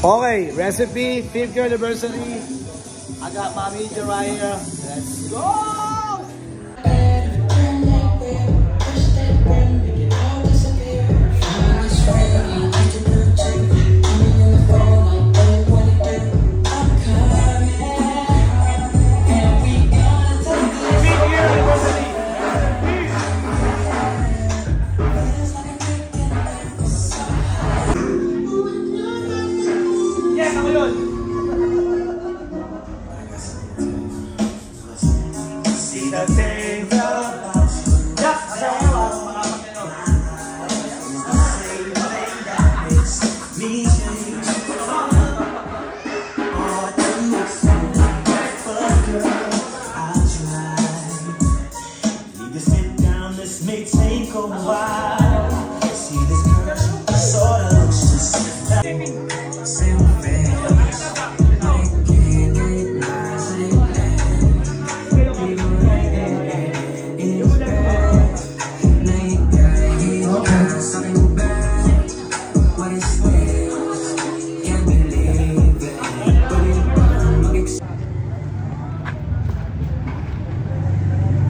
Okay, recipe, 5th year anniversary. I got Mommy Jiraiya. Let's go!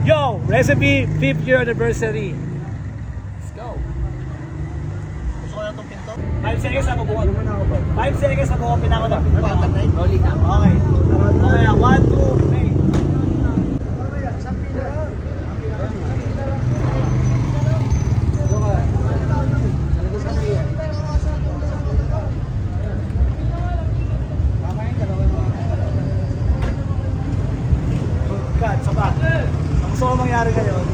Yo, recipe 5th year anniversary. Let's go. Gusto ko na itong pinto? 5 seconds na mabuhat. 5 seconds na mag-open ako na pinto. Rolling na. Okay. Okay, 1, 2, 3. God, sabak. So, ang mangyari ngayon,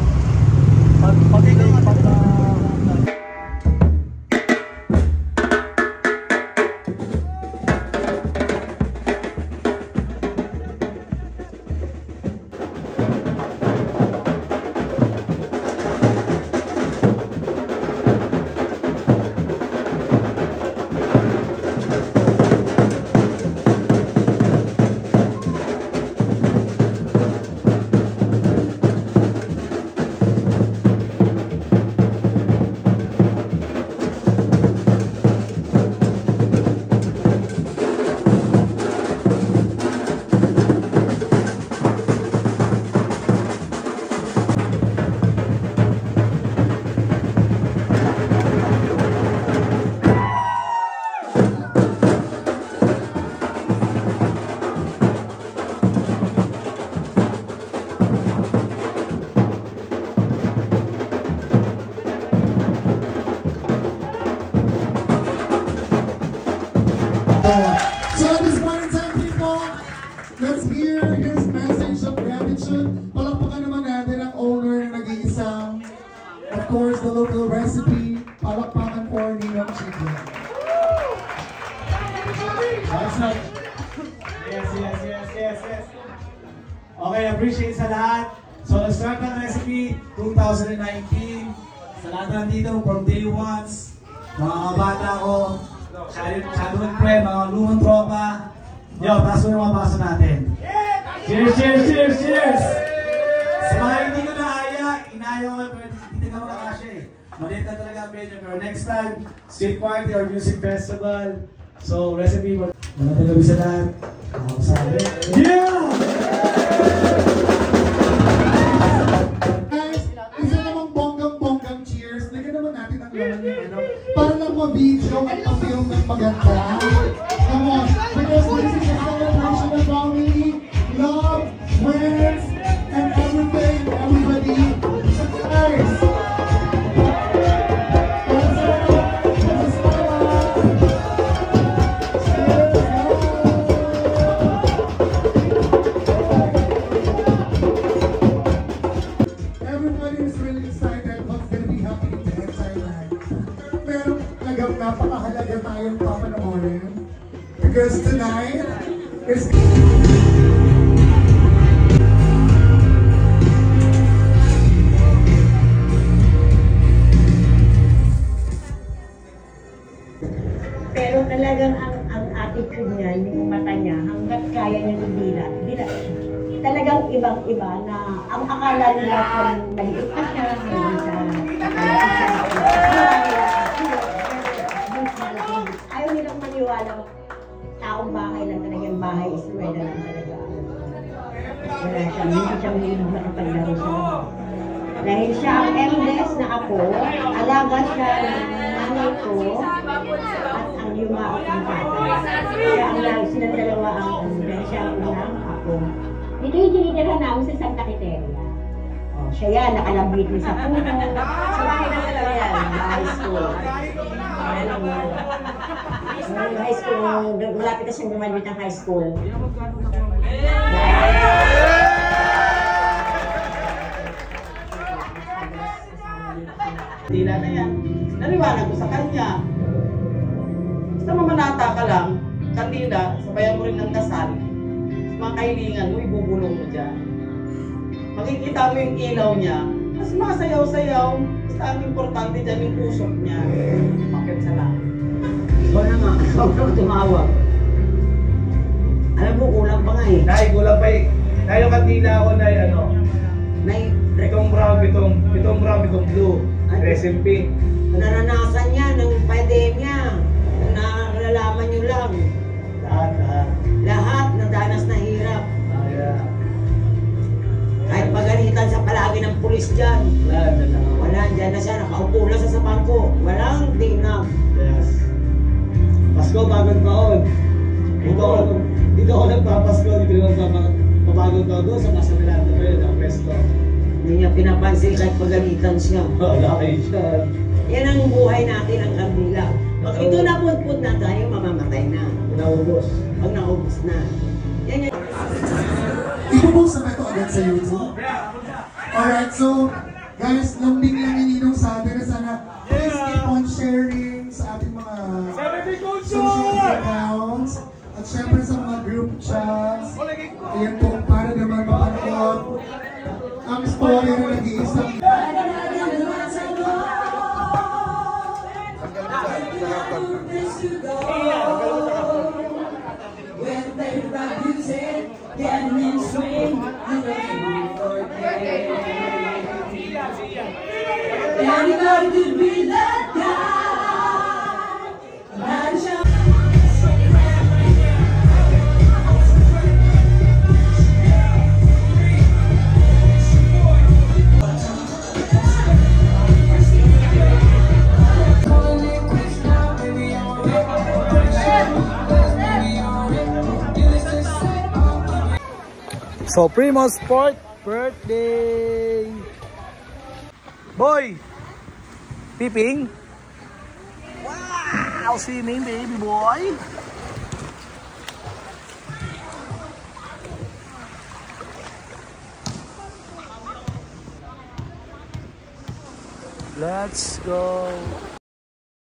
so at this point in time, people, let's hear his message of gratitude. Palakpakan naman natin ang owner na nag-iisang, of course, the local recipe. Palakpakan for Ninong Chico. Yes. Okay, appreciate sa lahat. So, let's start ng recipe 2019. Sa lahat na nandito, from day ones, mga kabata ko, Shadow and Pre, mga lumang tropa. Yo, taas mo yung mga baso natin. Cheers! Sa mga hindi ko naaya, inaya ko pero hindi ka makakasya eh. Maliit na talaga ang medyo. Pero next time, street party or music festival. So, recipe mo. Mga gabi sa lahat. Sabi. Yeah! Guys, isa namang bonggang cheers. Lagyan naman natin ang laman yung ano. Para lang ma-video at ma-film ng maganda. Come on, because this is a celebration of family, love, friends, and everything, everybody. Guys! Everybody is really excited what's gonna be happening the entire night. Pero talagang napakahalaga tayong papanoorin. Because tonight is... Pero talagang ang attitude niya, yung mata niya, hanggat kaya niya ng dila siya. Talagang ibang-iba na ang akala nila kung maliit pa siya, hindi siya ayaw nilang maniwala taong bahay lang talaga, yung bahay eskwela lang talaga. Wala siya, hindi siya mahilig makapaglaro sa labas. Dahil siya ang eldest na ako, alaga siya ng nanay ko at ang yumaot ng tatay. Siya ang lagi, silang dalawa ang dahil siya ang unang ako. Dito yung tinitira namin sa Santa Quiteria. Oh, siya yan, nakalambit din sa puno. Sa bahay na talaga yan, high school. High school, malapit na siyang gumalit ng high school. Dila na yan. Naliwanag ko sa kanya. Basta mamanata ka lang, kandila, sabayan mo rin ng dasal. Sa mga kahilingan mo, ibubulong mo dyan. Makikita mo yung ilaw niya. Mas masayaw-sayaw. Basta ang importante dyan yung pusok niya. Bakit sa lang? Ikaw na nga, ikaw na tumawag. Alam mo, kulang pa nga eh. Nay, kulang pa eh. Nay, yung kandila ako, Nay, ano? Pitong brown, pitong blue. Resin pink. Naranasan niya ng pandemya. Nalalaman niyo lang. Lahat. Lahat nadanas na hirap. Yeah. Kahit pagalitan sa palagi ng pulis dyan. Wala, dyan na siya. Nakaupo lang sa bangko. Walang dinam. Yes. Pasko, bagong taon. Dito ako nagpapasko. Dito nagpapagong taon doon sa Casa Milano. Pero ang pesto. Hindi niya pinapansin kahit pagalitan siya. Wala kayo siya. Yan ang buhay natin, ang kandila. Pag ito naputput na tayo, mamamatay na. Naubos. Pag naubos na. Yan yan. Ipopost na ito agad sa YouTube. Alright, so guys, lambing lang ininong sa atin na sana please keep on sharing sa ating mga social media accounts at syempre sa mga group chats. Ayan po, para naman mapanood ang story na nag-iisang So, Primo Sport birthday! Boy! Piping! Wow! Swimming, baby boy! Let's go!